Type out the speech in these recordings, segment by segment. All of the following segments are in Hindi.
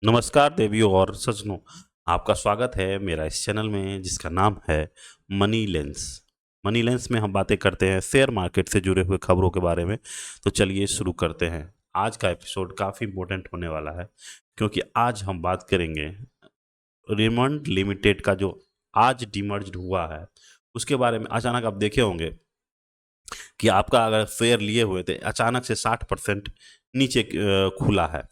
नमस्कार देवियों और सज्जनों, आपका स्वागत है मेरा इस चैनल में जिसका नाम है मनी लेंस। मनी लेंस में हम बातें करते हैं शेयर मार्केट से जुड़े हुए खबरों के बारे में। तो चलिए शुरू करते हैं। आज का एपिसोड काफ़ी इम्पोर्टेंट होने वाला है क्योंकि आज हम बात करेंगे रेमंड लिमिटेड का जो आज डीमर्ज्ड हुआ है उसके बारे में। अचानक आप देखे होंगे कि आपका अगर शेयर लिए हुए थे अचानक से 60% नीचे खुला है।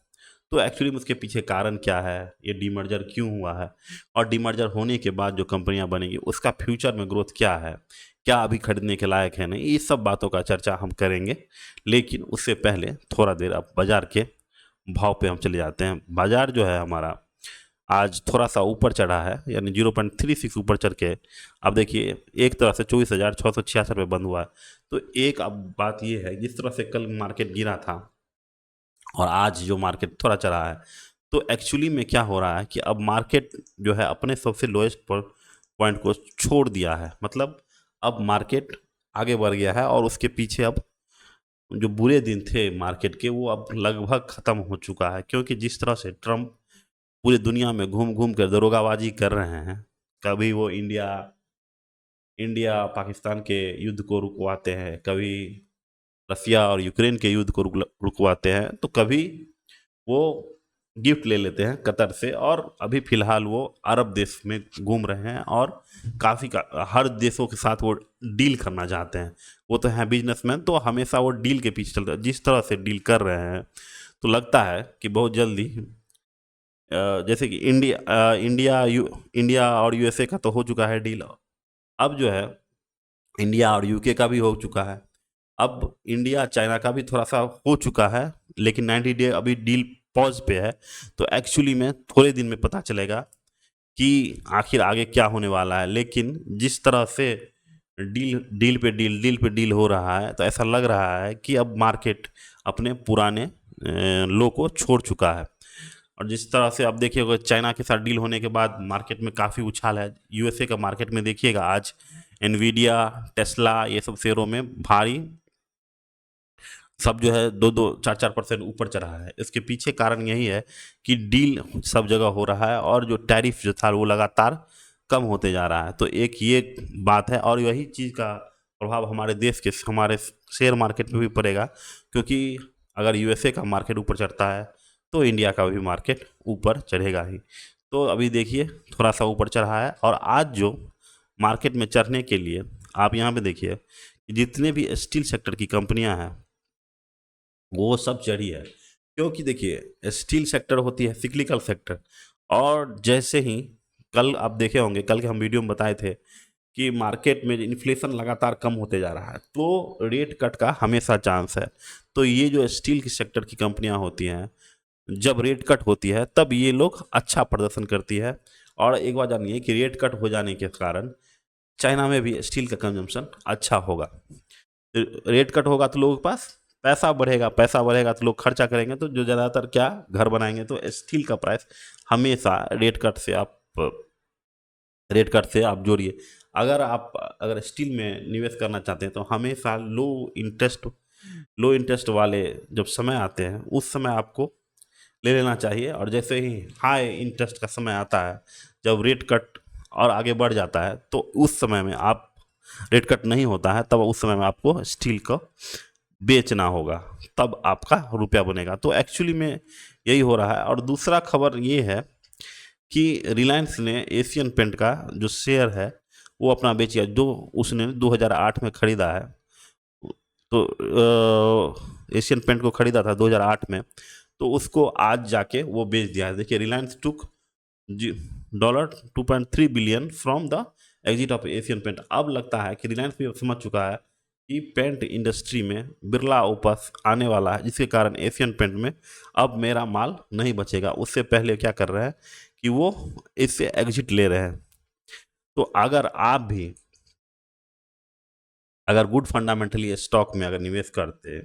तो एक्चुअली में उसके पीछे कारण क्या है, ये डीमर्जर क्यों हुआ है और डीमर्जर होने के बाद जो कंपनियां बनेंगी उसका फ्यूचर में ग्रोथ क्या है, क्या अभी खरीदने के लायक है नहीं, ये सब बातों का चर्चा हम करेंगे। लेकिन उससे पहले थोड़ा देर अब बाजार के भाव पे हम चले जाते हैं। बाजार जो है हमारा आज थोड़ा सा ऊपर चढ़ा है, यानी 0.36 ऊपर चढ़ के अब देखिए एक तरह से 24,666 रुपये बंद हुआ है। तो एक अब बात ये है, जिस तरह से कल मार्केट गिरा था और आज जो मार्केट थोड़ा चढ़ा है, तो एक्चुअली में क्या हो रहा है कि अब मार्केट जो है अपने सबसे लोएस्ट पॉइंट को छोड़ दिया है। मतलब अब मार्केट आगे बढ़ गया है और उसके पीछे अब जो बुरे दिन थे मार्केट के वो अब लगभग ख़त्म हो चुका है। क्योंकि जिस तरह से ट्रम्प पूरे दुनिया में घूम घूम कर दरोगाबाजी कर रहे हैं, कभी वो इंडिया इंडिया पाकिस्तान के युद्ध को रुकवाते हैं, कभी रसिया और यूक्रेन के युद्ध को रुकवाते हैं, तो कभी वो गिफ्ट ले लेते हैं कतर से। और अभी फिलहाल वो अरब देश में घूम रहे हैं और काफ़ी हर देशों के साथ वो डील करना चाहते हैं। वो तो हैं बिजनेसमैन, तो हमेशा वो डील के पीछे चलते हैं। जिस तरह से डील कर रहे हैं तो लगता है कि बहुत जल्दी जैसे कि इंडिया और यूएसए का तो हो चुका है डील, अब जो है इंडिया और यूके का भी हो चुका है। अब इंडिया चाइना का भी थोड़ा सा हो चुका है, लेकिन 90 डे अभी डील पॉज पे है। तो एक्चुअली में थोड़े दिन में पता चलेगा कि आखिर आगे क्या होने वाला है। लेकिन जिस तरह से डील पे डील हो रहा है, तो ऐसा लग रहा है कि अब मार्केट अपने पुराने लो को छोड़ चुका है। और जिस तरह से आप देखिएगा चाइना के साथ डील होने के बाद मार्केट में काफ़ी उछाल है। यूएसए का मार्केट में देखिएगा आज एनवीडिया, टेस्ला, ये सब शेयरों में भारी सब जो है 2-4% ऊपर चढ़ा है। इसके पीछे कारण यही है कि डील सब जगह हो रहा है और जो टैरिफ जो था वो लगातार कम होते जा रहा है। तो एक ये बात है और यही चीज़ का प्रभाव हमारे देश के हमारे शेयर मार्केट में भी पड़ेगा। क्योंकि अगर यूएसए का मार्केट ऊपर चढ़ता है तो इंडिया का भी मार्केट ऊपर चढ़ेगा ही। तो अभी देखिए थोड़ा सा ऊपर चढ़ा है और आज जो मार्केट में चढ़ने के लिए आप यहाँ पे देखिए कि जितने भी स्टील सेक्टर की कंपनियां हैं वो सब चढ़ी है। क्योंकि देखिए स्टील सेक्टर होती है सिक्लिकल सेक्टर, और जैसे ही कल आप देखे होंगे, कल के हम वीडियो में बताए थे कि मार्केट में इन्फ्लेशन लगातार कम होते जा रहा है, तो रेट कट का हमेशा चांस है। तो ये जो स्टील की सेक्टर की कंपनियां होती हैं, जब रेट कट होती है तब ये लोग अच्छा प्रदर्शन करती है। और एक बात जानिए कि रेट कट हो जाने के कारण चाइना में भी स्टील का कंजम्पशन अच्छा होगा। रेट कट होगा तो लोगों के पास पैसा बढ़ेगा, पैसा बढ़ेगा तो लोग खर्चा करेंगे, तो जो ज़्यादातर क्या घर बनाएंगे। तो स्टील का प्राइस हमेशा रेट कट से आप जोड़िए। अगर स्टील में निवेश करना चाहते हैं तो हमेशा लो इंटरेस्ट वाले जब समय आते हैं उस समय आपको ले लेना चाहिए। और जैसे ही हाई इंटरेस्ट का समय आता है, जब रेट कट और आगे बढ़ जाता है, तो उस समय में आप रेट कट नहीं होता है तब उस समय में आपको स्टील को बेचना होगा, तब आपका रुपया बनेगा। तो एक्चुअली में यही हो रहा है। और दूसरा खबर ये है कि रिलायंस ने एशियन पेंट का जो शेयर है वो अपना बेच दिया, जो उसने 2008 में खरीदा है। तो एशियन पेंट को खरीदा था 2008 में, तो उसको आज जाके वो बेच दिया है। देखिए Reliance took $2.3 billion from the exit of Asian Paint. अब लगता है कि रिलायंस भी अब समझ चुका है कि पेंट इंडस्ट्री में बिरला ओपस आने वाला है, जिसके कारण एशियन पेंट में अब मेरा माल नहीं बचेगा। उससे पहले क्या कर रहे हैं कि वो इससे एग्जिट ले रहे हैं। तो अगर आप भी अगर गुड फंडामेंटली स्टॉक में अगर निवेश करते,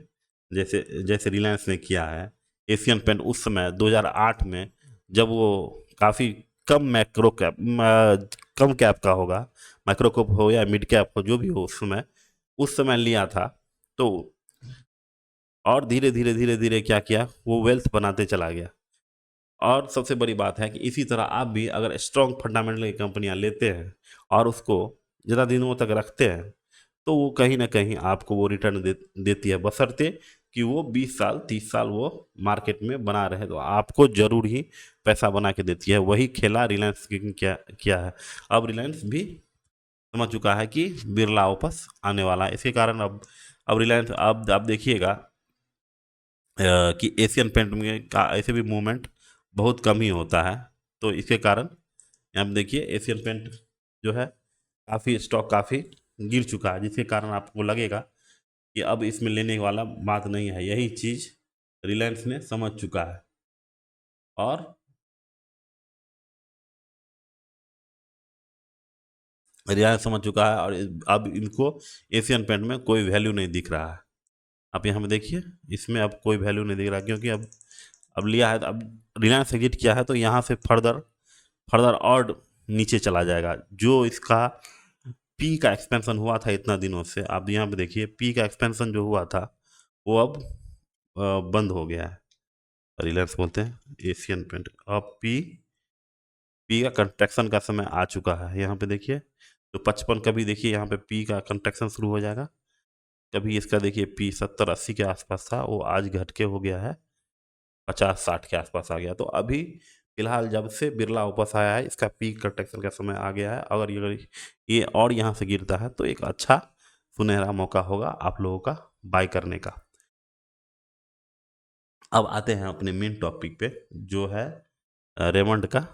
जैसे जैसे रिलायंस ने किया है, एशियन पेंट उस समय 2008 में जब वो काफ़ी कम कम कैप का होगा, माइक्रो कैप हो या मिड कैप हो जो भी हो, उस समय लिया था। तो और धीरे धीरे धीरे धीरे क्या किया, वो वेल्थ बनाते चला गया। और सबसे बड़ी बात है कि इसी तरह आप भी अगर स्ट्रॉन्ग फंडामेंटल की कंपनियां लेते हैं और उसको ज़्यादा दिनों तक रखते हैं, तो वो कहीं ना कहीं आपको वो रिटर्न देती है, बशर्ते कि वो 20 साल 30 साल वो मार्केट में बना रहे, तो आपको जरूर ही पैसा बना के देती है। वही खेला रिलायंस की क्या किया है। अब रिलायंस भी समझ चुका है कि बिरला वापस आने वाला है। इसके कारण अब रिलायंस, अब आप देखिएगा कि एशियन पेंट में का ऐसे भी मूवमेंट बहुत कम ही होता है। तो इसके कारण यहाँ पे देखिए एशियन पेंट जो है काफ़ी स्टॉक काफ़ी गिर चुका है, जिसके कारण आपको लगेगा कि अब इसमें लेने वाला बात नहीं है। यही चीज़ रिलायंस ने समझ चुका है और रिलायंस समझ चुका है और अब इनको एशियन पेंट में कोई वैल्यू नहीं दिख रहा है। आप यहाँ पे देखिए, इसमें अब कोई वैल्यू नहीं दिख रहा, क्योंकि अब लिया है, तो अब रिलायंस एग्जिट किया है, तो यहाँ से फर्दर फर्दर और नीचे चला जाएगा। जो इसका पी का एक्सपेंशन हुआ था इतना दिनों से, आप यहाँ पे देखिए पी का एक्सपेंशन जो हुआ था वो अब बंद हो गया है। रिलायंस बोलते हैं एशियन पेंट, अब पी का कंट्रैक्शन का समय आ चुका है। यहाँ पे देखिए तो 55, कभी देखिए यहाँ पे पी का कंट्रैक्शन शुरू हो जाएगा, कभी इसका देखिए पी 70-80 के आसपास था, वो आज घट के हो गया है 50-60 के आसपास आ गया। तो अभी फिलहाल जब से बिरला वापस आया है, इसका पीक कंट्रैक्शन का समय आ गया है। अगर ये और यहाँ से गिरता है तो एक अच्छा सुनहरा मौका होगा आप लोगों का बाय करने का। अब आते हैं अपने मेन टॉपिक पे, जो है रेमंड का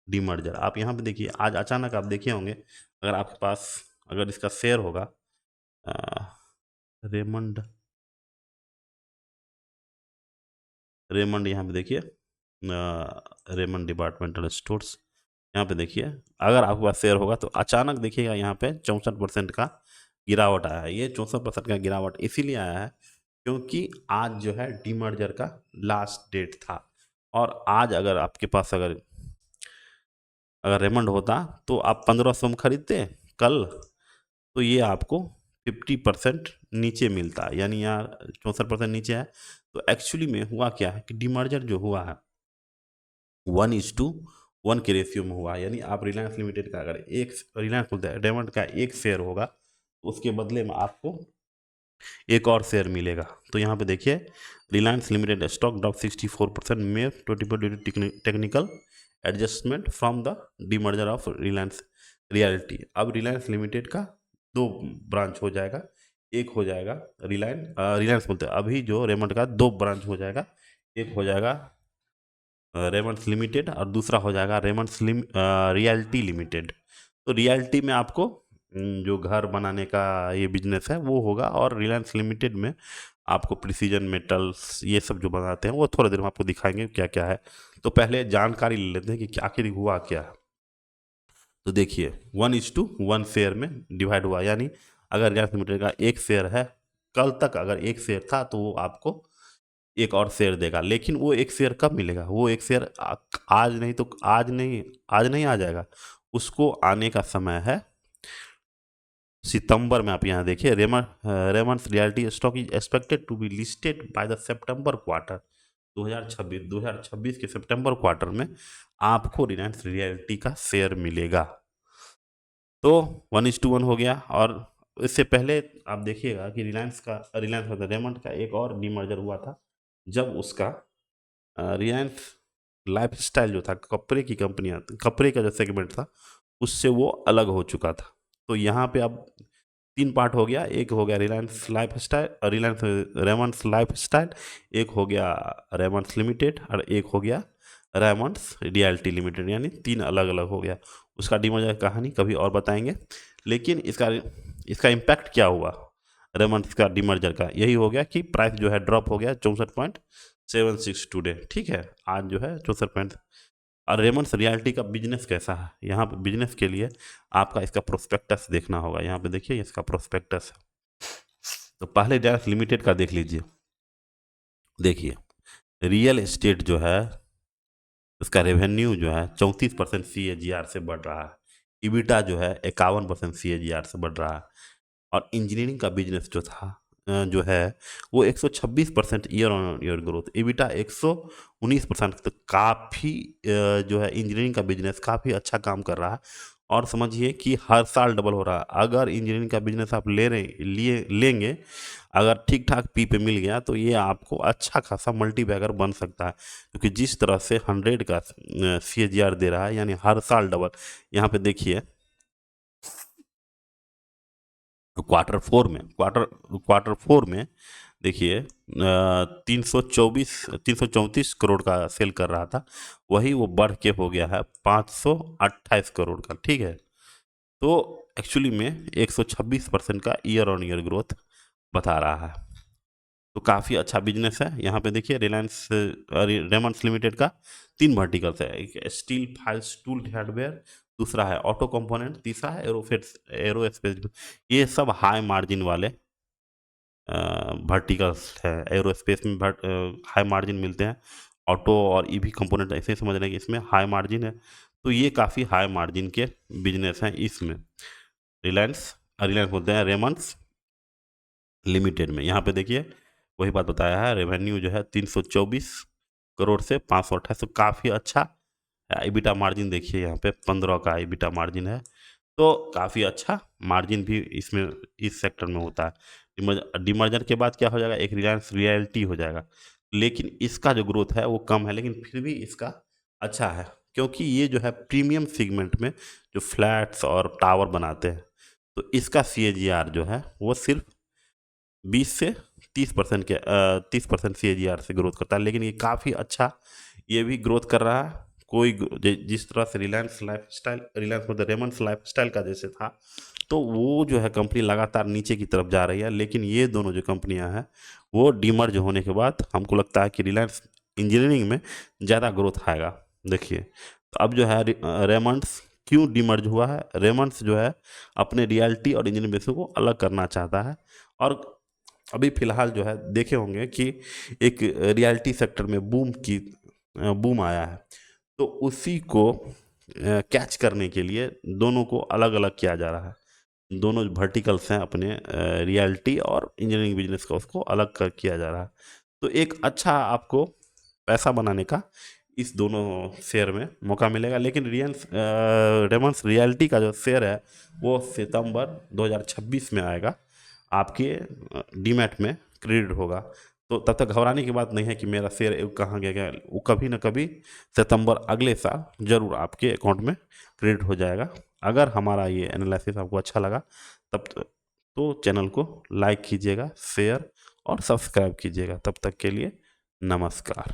डीमर्जर। आप यहाँ पे देखिए, आज अचानक आप देखे होंगे, अगर आपके पास अगर इसका शेयर होगा अ, रेमंड रेमंड यहाँ पे देखिए रेमंड डिपार्टमेंटल स्टोर्स, यहाँ पे देखिए अगर आपके पास शेयर होगा तो अचानक देखिएगा यहाँ पे 64% का गिरावट आया है। ये 64% का गिरावट इसीलिए आया है क्योंकि आज जो है डीमर्जर का लास्ट डेट था, और आज अगर आपके पास अगर रेमंड होता तो आप 1500 में खरीदते कल, तो ये आपको 50% नीचे मिलता, यानी यहाँ 64% नीचे है। तो एक्चुअली में हुआ क्या है कि डीमर्जर जो हुआ है 1:1 के रेशियो में हुआ, यानी आप रिलायंस लिमिटेड का अगर एक रिलायंस बोलते हैं रेमंड का एक शेयर होगा तो उसके बदले में आपको एक और शेयर मिलेगा। तो यहाँ पे देखिए रिलायंस लिमिटेड स्टॉक ड्रॉप 64% में 20 technical adjustment from the demerger of Reliance reality. अब रिलायंस लिमिटेड का दो ब्रांच हो जाएगा, एक हो जाएगा रिलायंस बोलते हैं अभी जो रेमंड का दो ब्रांच हो जाएगा, एक हो जाएगा रेमंड्स लिमिटेड और दूसरा हो जाएगा रेमंड्स रियल्टी लिमिटेड। तो रियल्टी में आपको जो घर बनाने का ये बिजनेस है वो होगा, और रिलायंस लिमिटेड में आपको प्रिसीजन मेटल्स ये सब जो बनाते हैं वो थोड़ा देर में आपको दिखाएंगे क्या क्या है। तो पहले जानकारी ले लेते हैं कि आखिर हुआ क्या है। तो देखिए 1:1 शेयर में डिवाइड हुआ, यानी अगर रिलायंस लिमिटेड का एक शेयर है, कल तक अगर एक शेयर था तो वो आपको एक और शेयर देगा। लेकिन वो एक शेयर कब मिलेगा? वो एक शेयर आज नहीं तो आज नहीं आ जाएगा, उसको आने का समय है सितंबर में। आप यहाँ देखिए Raymonds Realty stock is expected to be listed by the September quarter 2026 के सितंबर क्वार्टर में आपको रिलायंस रियल्टी का शेयर मिलेगा। तो 1:1 हो गया। और इससे पहले आप देखिएगा कि रिलायंस मतलब रेमंड का एक और डीमर्जर हुआ था, जब उसका रिलायंस लाइफस्टाइल जो था, कपड़े का जो सेगमेंट था उससे वो अलग हो चुका था। तो यहाँ पे अब 3 पार्ट हो गया, एक हो गया रिलायंस रेमंड्स लाइफस्टाइल, एक हो गया रेमंड्स लिमिटेड और एक हो गया रेमंड्स रियल्टी लिमिटेड, यानी 3 अलग अलग हो गया। उसका डीमर्जर कहानी कभी और बताएंगे। लेकिन इसका इम्पैक्ट क्या हुआ रेमंड्स का डीमर्जर का? यही हो गया कि प्राइस जो है ड्रॉप हो गया 64.76 टुडे, ठीक है, आज जो है 64 और रेमंड्स रियल्टी का बिजनेस कैसा है? यहाँ पे बिजनेस के लिए आपका इसका प्रोस्पेक्टस देखना होगा। यहाँ पे देखिए इसका प्रोस्पेक्टस है। तो पहले रिलायंस लिमिटेड का देख लीजिए। देखिए रियल एस्टेट जो है उसका रेवेन्यू जो है 34% CAGR से बढ़ रहा है, इबिटा जो है 51% CAGR से बढ़ रहा है, और इंजीनियरिंग का बिजनेस जो था जो है वो 126% year on year growth, EBITDA 119%, तो काफ़ी जो है इंजीनियरिंग का बिजनेस काफ़ी अच्छा काम कर रहा है। और समझिए कि हर साल डबल हो रहा है। अगर इंजीनियरिंग का बिजनेस आप लेंगे, अगर ठीक ठाक पी पे मिल गया तो ये आपको अच्छा खासा मल्टीबैगर बन सकता है, क्योंकि जिस तरह से 100 का CAGR दे रहा है, यानी हर साल डबल। यहाँ पे देखिए क्वार्टर फोर में देखिए 334 करोड़ का सेल कर रहा था, वही वो बढ़ के हो गया है 528 करोड़ का, ठीक है। तो एक्चुअली में 126% का ईयर ऑन ईयर ग्रोथ बता रहा है। तो काफ़ी अच्छा बिजनेस है। यहाँ पे देखिए रिलायंस रेमंड्स लिमिटेड का 3 वर्टिकल्स है, एक स्टील फाइल्स टूल हार्डवेयर, दूसरा है ऑटो कंपोनेंट, तीसरा है एरोस्पेस। ये सब हाई मार्जिन वाले वर्टिकल्स है। एरोस्पेस में हाई मार्जिन मिलते हैं, ऑटो और ईवी कंपोनेंट ऐसे समझ रहे हैं कि इसमें हाई मार्जिन है। तो ये काफ़ी हाई मार्जिन के बिजनेस हैं इसमें। रिलायंस रिलायंस बोलते हैं रेमंड्स लिमिटेड में। यहाँ पे देखिए वही बात बताया है, रेवेन्यू जो है 324 करोड़ से 528, तो काफ़ी अच्छा। EBITDA मार्जिन देखिए यहाँ पे 15 का EBITDA मार्जिन है, तो काफ़ी अच्छा मार्जिन भी इसमें इस सेक्टर में होता है। डीमर्जर के बाद क्या हो जाएगा, एक रिलायंस रियल्टी हो जाएगा, लेकिन इसका जो ग्रोथ है वो कम है, लेकिन फिर भी इसका अच्छा है, क्योंकि ये जो है प्रीमियम सेगमेंट में जो फ्लैट्स और टावर बनाते हैं, तो इसका CAGR जो है वो सिर्फ 20 से 30% के 30% CAGR से ग्रोथ करता है, लेकिन ये काफ़ी अच्छा ये भी ग्रोथ कर रहा है। जिस तरह से रिलायंस मतलब रेमंड्स लाइफस्टाइल का जैसे था, तो वो जो है कंपनी लगातार नीचे की तरफ जा रही है, लेकिन ये दोनों जो कंपनियां हैं वो डीमर्ज होने के बाद हमको लगता है कि रिलायंस इंजीनियरिंग में ज़्यादा ग्रोथ आएगा। देखिए तो अब जो है रेमंड्स क्यों डीमर्ज हुआ है, रेमंड्स जो है अपने रियल्टी और इंजीनियरिंग बिजनेस को अलग करना चाहता है। और अभी फिलहाल जो है देखे होंगे कि एक रियल्टी सेक्टर में बूम आया है, तो उसी को कैच करने के लिए दोनों को अलग अलग किया जा रहा है। दोनों वर्टिकल्स हैं अपने रियल्टी और इंजीनियरिंग बिजनेस का, उसको अलग कर किया जा रहा है। तो एक अच्छा आपको पैसा बनाने का इस दोनों शेयर में मौका मिलेगा। लेकिन रेमंड्स रियल्टी का जो शेयर है वो सितंबर 2026 में आएगा, आपके डीमैट में क्रेडिट होगा। तो तब तक घबराने की बात नहीं है कि मेरा शेयर कहाँ गया, वो कभी ना कभी सितंबर अगले साल जरूर आपके अकाउंट में क्रेडिट हो जाएगा। अगर हमारा ये एनालिसिस आपको अच्छा लगा तो चैनल को लाइक कीजिएगा, शेयर और सब्सक्राइब कीजिएगा। तब तक के लिए नमस्कार।